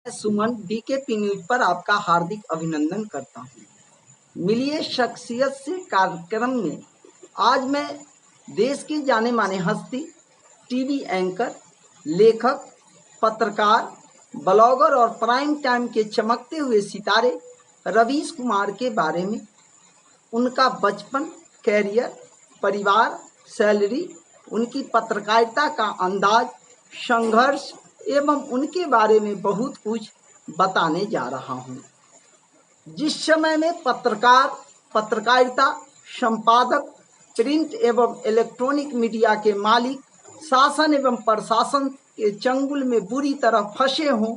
सुमन BKP news पर आपका हार्दिक अभिनंदन करता हूँ। मिलिए शख्सियत से कार्यक्रम में आज मैं देश की जाने माने हस्ती, टीवी एंकर, लेखक, पत्रकार, ब्लॉगर और प्राइम टाइम के चमकते हुए सितारे रवीश कुमार के बारे में, उनका बचपन, कैरियर, परिवार, सैलरी, उनकी पत्रकारिता का अंदाज, संघर्ष एवं उनके बारे में बहुत कुछ बताने जा रहा हूँ। जिस समय में पत्रकारिता, संपादक, प्रिंट एवं इलेक्ट्रॉनिक मीडिया के मालिक शासन एवं प्रशासन के चंगुल में बुरी तरह फंसे हों,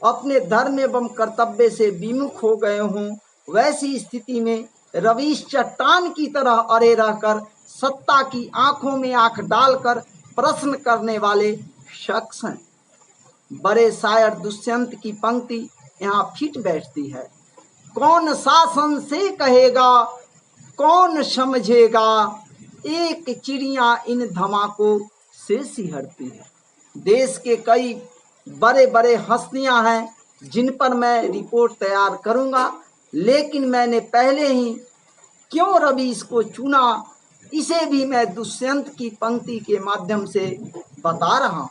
अपने धर्म एवं कर्तव्य से विमुख हो गए हों, वैसी स्थिति में रवीश चट्टान की तरह अड़े रहकर सत्ता की आंखों में आंख डालकर प्रश्न करने वाले शख्स हैं। बड़े शायर दुष्यंत की पंक्ति यहाँ फिट बैठती है। कौन शासन से कहेगा, कौन समझेगा, एक चिड़िया इन धमाकों से सिहरती है। देश के कई बड़े बड़े हस्तियां हैं जिन पर मैं रिपोर्ट तैयार करूंगा, लेकिन मैंने पहले ही क्यों रवीश को चुना, इसे भी मैं दुष्यंत की पंक्ति के माध्यम से बता रहा हूँ।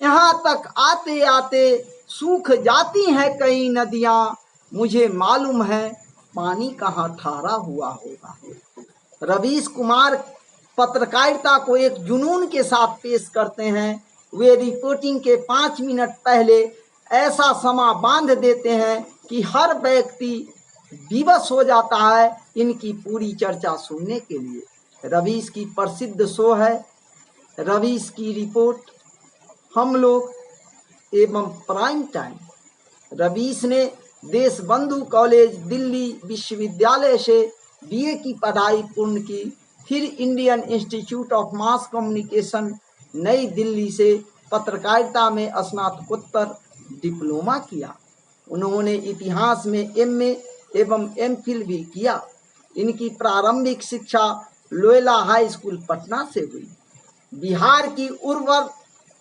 यहाँ तक आते आते सूख जाती हैं कई नदियाँ, मुझे मालूम है पानी कहाँ ठहरा हुआ होगा। रवीश कुमार पत्रकारिता को एक जुनून के साथ पेश करते हैं। वे रिपोर्टिंग के 5 मिनट पहले ऐसा समा बांध देते हैं कि हर व्यक्ति विवश हो जाता है इनकी पूरी चर्चा सुनने के लिए। रवीश की प्रसिद्ध शो है रवीश की रिपोर्ट, हम लोग एवं प्राइम टाइम। रवीश ने देशबंधु कॉलेज दिल्ली विश्वविद्यालय से बीए की पढ़ाई पूर्ण की, फिर Indian institute of mass communication नई दिल्ली से पत्रकारिता में स्नातकोत्तर डिप्लोमा किया। उन्होंने इतिहास में एमए एवं एमफिल भी किया। इनकी प्रारंभिक शिक्षा लोयला हाई स्कूल पटना से हुई। बिहार की उर्वर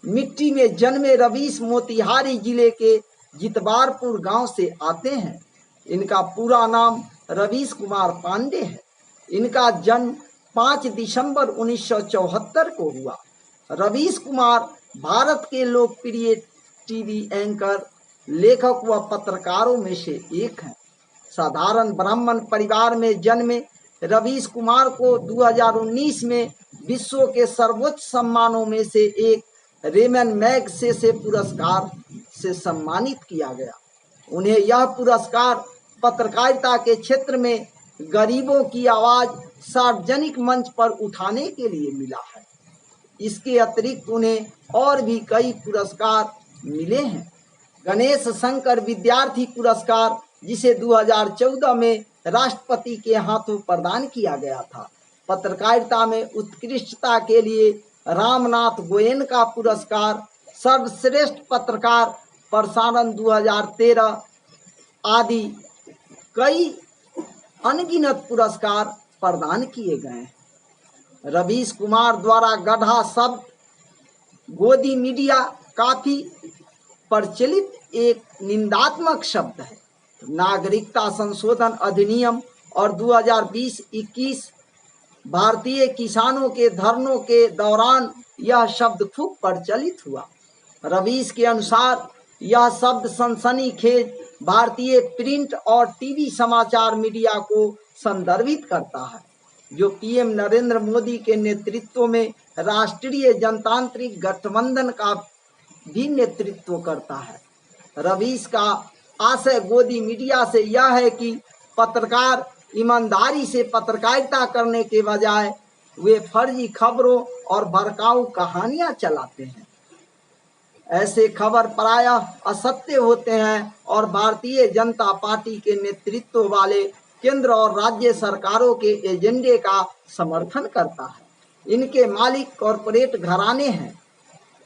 मिट्टी में जन्मे रवीश मोतिहारी जिले के जितवारपुर गांव से आते हैं। इनका पूरा नाम रवीश कुमार पांडे है। इनका जन्म 5 दिसंबर 1974 को हुआ। रवीश कुमार भारत के लोकप्रिय टीवी एंकर, लेखक व पत्रकारों में से एक हैं। साधारण ब्राह्मण परिवार में जन्मे रवीश कुमार को 2019 में विश्व के सर्वोच्च सम्मानों में से एक रेमन मैगसेसे पुरस्कार से सम्मानित किया गया। उन्हें यह पुरस्कार पत्रकारिता के क्षेत्र में गरीबों की आवाज़ सार्वजनिक मंच पर उठाने के लिए मिला है। इसके अतिरिक्त उन्हें और भी कई पुरस्कार मिले हैं। गणेश शंकर विद्यार्थी पुरस्कार, जिसे 2014 में राष्ट्रपति के हाथों प्रदान किया गया था। पत्रकारिता में उत्कृष्टता के लिए रामनाथ गोयनका पुरस्कार, सर्वश्रेष्ठ पत्रकार प्रसारण 2013 आदि कई अनगिनत पुरस्कार प्रदान किए गए हैं। रवीश कुमार द्वारा गढ़ा शब्द गोदी मीडिया काफी प्रचलित एक निंदात्मक शब्द है। नागरिकता संशोधन अधिनियम और 2020-21 भारतीय किसानों के धरनों के दौरान यह शब्द खूब प्रचलित हुआ। रवीश के अनुसार यह शब्द सनसनीखेज भारतीय प्रिंट और टीवी समाचार मीडिया को संदर्भित करता है, जो पीएम नरेंद्र मोदी के नेतृत्व में राष्ट्रीय जनतांत्रिक गठबंधन का भी नेतृत्व करता है। रवीश का आशय गोदी मीडिया से यह है कि पत्रकार ईमानदारी से पत्रकारिता करने के बजाय वे फर्जी खबरों और भड़काऊ कहानियां चलाते हैं। ऐसे खबर प्रायः असत्य होते हैं और भारतीय जनता पार्टी के नेतृत्व वाले केंद्र और राज्य सरकारों के एजेंडे का समर्थन करता है। इनके मालिक कॉरपोरेट घराने हैं।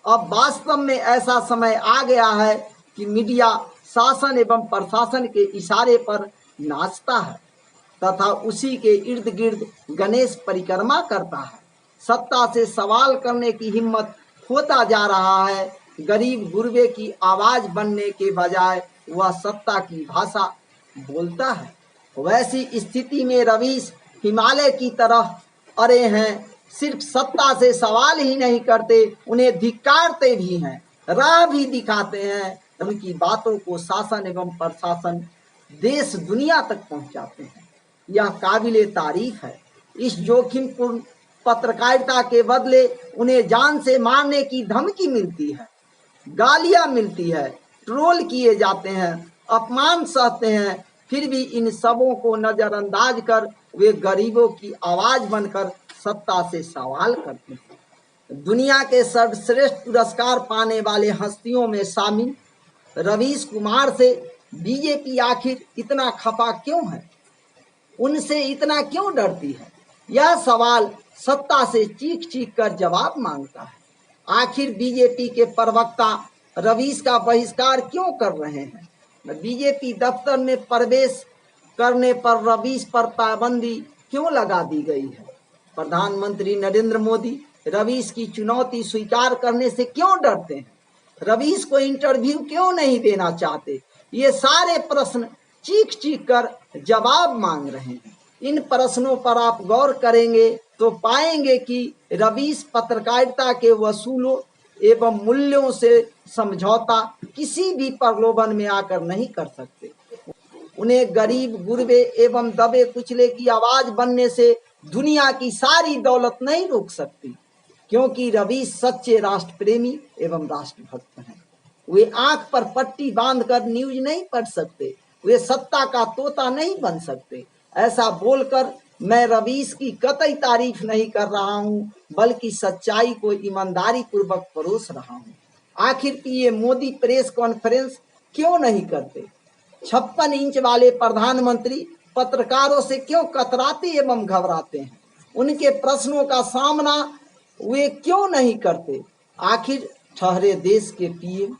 अब वास्तव में ऐसा समय आ गया है कि मीडिया शासन एवं प्रशासन के इशारे पर नाचता है तथा उसी के इर्द गिर्द गणेश परिक्रमा करता है। सत्ता से सवाल करने की हिम्मत होता जा रहा है। गरीब गुरबे की आवाज बनने के बजाय वह सत्ता की भाषा बोलता है। वैसी स्थिति में रवीश हिमालय की तरफ अरे हैं, सिर्फ सत्ता से सवाल ही नहीं करते, उन्हें धिक्कारते भी हैं, राह भी दिखाते हैं। उनकी बातों को शासन एवं प्रशासन देश दुनिया तक पहुंचाते हैं। यह काबिले तारीफ है। इस जोखिमपूर्ण पत्रकारिता के बदले उन्हें जान से मारने की धमकी मिलती है, गालियां मिलती है, ट्रोल किए जाते हैं, अपमान सहते हैं, फिर भी इन सबों को नजरअंदाज कर वे गरीबों की आवाज बनकर सत्ता से सवाल करते हैं। दुनिया के सर्वश्रेष्ठ पुरस्कार पाने वाले हस्तियों में शामिल रवीश कुमार से बीजेपी आखिर इतना खफा क्यों है, उनसे इतना क्यों डरती है? यह सवाल सत्ता से चीख चीख कर जवाब मांगता है। आखिर बीजेपी के प्रवक्ता रवीश का बहिष्कार क्यों कर रहे हैं? बीजेपी दफ्तर में प्रवेश करने पर रवीश पर पाबंदी क्यों लगा दी गई है? प्रधानमंत्री नरेंद्र मोदी रवीश की चुनौती स्वीकार करने से क्यों डरते हैं? रवीश को इंटरव्यू क्यों नहीं देना चाहते? ये सारे प्रश्न चीख चीख कर जवाब मांग रहे हैं। इन प्रश्नों पर आप गौर करेंगे तो पाएंगे कि रवीश पत्रकारिता के वसूलों एवं मूल्यों से समझौता किसी भी प्रलोभन में आकर नहीं कर सकते। उन्हें गरीब गुरबे एवं दबे कुचले की आवाज बनने से दुनिया की सारी दौलत नहीं रोक सकती, क्योंकि रवीश सच्चे राष्ट्र प्रेमी एवं राष्ट्रभक्त हैं। वे आंख पर पट्टी बांधकर न्यूज नहीं पढ़ सकते, वे सत्ता का तोता नहीं बन सकते। ऐसा बोलकर मैं रवीश की कतई तारीफ नहीं कर रहा हूं, बल्कि सच्चाई को ईमानदारी पूर्वक परोस रहा हूं। आखिर पीएम मोदी प्रेस कॉन्फ्रेंस क्यों नहीं करते? 56 इंच वाले प्रधानमंत्री पत्रकारों से क्यों कतराते एवं घबराते हैं? उनके प्रश्नों का सामना वे क्यों नहीं करते? आखिर ठहरे देश के पीएम,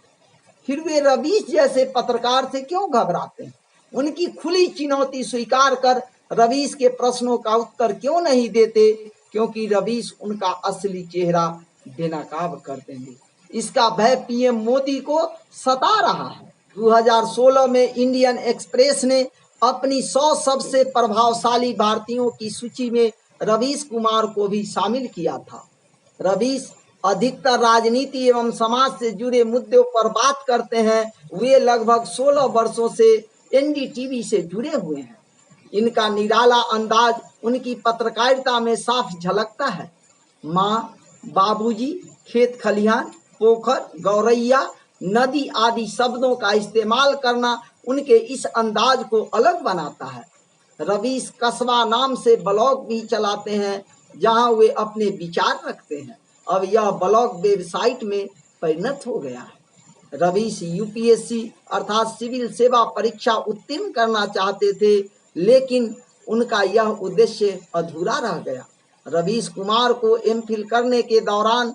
फिर वे रवीश जैसे पत्रकार से क्यों घबराते हैं? उनकी खुली चुनौती स्वीकार कर रवीश के प्रश्नों का उत्तर क्यों नहीं देते? क्योंकि रवीश उनका असली चेहरा बेनकाब कर देंगे। इसका भय पीएम मोदी को सता रहा है। 2016 में इंडियन एक्सप्रेस ने अपनी 100 सबसे प्रभावशाली भारतीयों की सूची में रवीश कुमार को भी शामिल किया था। रवीश अधिकतर राजनीति एवं समाज से जुड़े मुद्दों पर बात करते हैं। वे लगभग 16 वर्षों से एनडीटीवी से जुड़े हुए हैं। इनका निराला अंदाज उनकी पत्रकारिता में साफ झलकता है। माँ, बाबूजी, खेत खलिहान, पोखर, गौरैया, नदी आदि शब्दों का इस्तेमाल करना उनके इस अंदाज को अलग बनाता है। रवीश कस्बा नाम से ब्लॉग भी चलाते हैं, जहां वे अपने विचार रखते हैं। अब यह ब्लॉग वेबसाइट में परिणत हो गया है। रवीश यूपीएससी अर्थात सिविल सेवा परीक्षा उत्तीर्ण करना चाहते थे, लेकिन उनका यह उद्देश्य अधूरा रह गया। रवीश कुमार को एमफिल करने के दौरान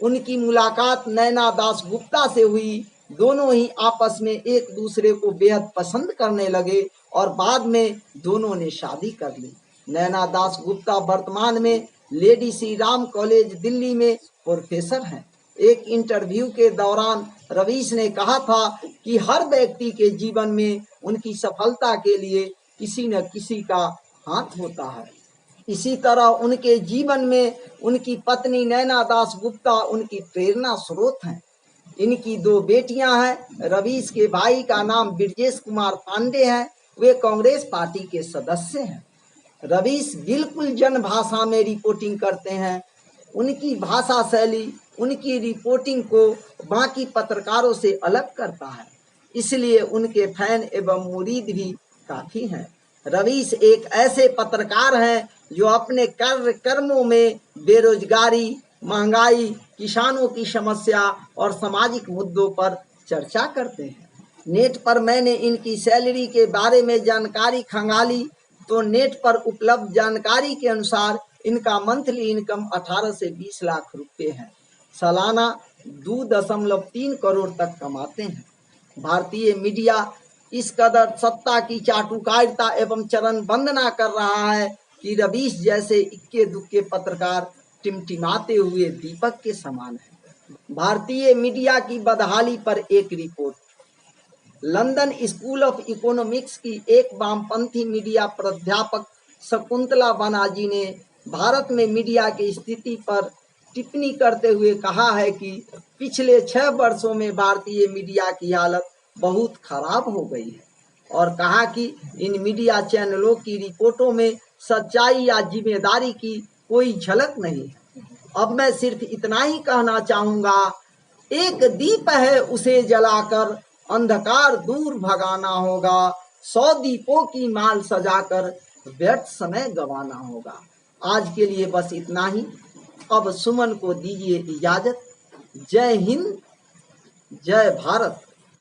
उनकी मुलाकात नैना दास गुप्ता से हुई। दोनों ही आपस में एक दूसरे को बेहद पसंद करने लगे और बाद में दोनों ने शादी कर ली। नैना दास गुप्ता वर्तमान में लेडी श्री राम कॉलेज दिल्ली में प्रोफेसर हैं। एक इंटरव्यू के दौरान रवीश ने कहा था कि हर व्यक्ति के जीवन में उनकी सफलता के लिए किसी न किसी का हाथ होता है। इसी तरह उनके जीवन में उनकी पत्नी नैना दास गुप्ता उनकी प्रेरणा स्रोत हैं। इनकी 2 बेटियां हैं। रवीश के भाई का नाम ब्रजेश कुमार पांडे है। वे कांग्रेस पार्टी के सदस्य हैं। रवीश बिल्कुल जन भाषा में रिपोर्टिंग करते हैं। उनकी भाषा शैली उनकी रिपोर्टिंग को बाकी पत्रकारों से अलग करता है, इसलिए उनके फैन एवं मुरीद भी काफी हैं। रवीश एक ऐसे पत्रकार हैं जो अपने कार्यक्रमों में बेरोजगारी, महंगाई, किसानों की समस्या और सामाजिक मुद्दों पर चर्चा करते हैं। नेट पर मैंने इनकी सैलरी के बारे में जानकारी खंगाली तो नेट पर उपलब्ध जानकारी के अनुसार इनका मंथली इनकम 18 से 20 लाख रुपए है। सालाना 2.3 करोड़ तक कमाते हैं। भारतीय मीडिया इस कदर सत्ता की चाटुकारिता एवं चरण वंदना कर रहा है कि रवीश जैसे इक्के दुक्के पत्रकार टिमटिमाते हुए दीपक के समान है। भारतीय मीडिया की बदहाली पर एक report. London school of economics की एक वामपंथी मीडिया प्राध्यापक शकुंतला बनर्जी ने भारत में मीडिया की स्थिति पर टिप्पणी करते हुए कहा है कि पिछले 6 वर्षों में भारतीय मीडिया की हालत बहुत खराब हो गई है और कहा कि इन मीडिया चैनलों की रिपोर्टों में सच्चाई या जिम्मेदारी की कोई झलक नहीं है। अब मैं सिर्फ इतना ही कहना चाहूँगा, एक दीप है उसे जलाकर अंधकार दूर भगाना होगा, 100 दीपों की माल सजाकर व्यर्थ समय गंवाना होगा। आज के लिए बस इतना ही। अब सुमन को दीजिए इजाजत। जय हिंद, जय भारत।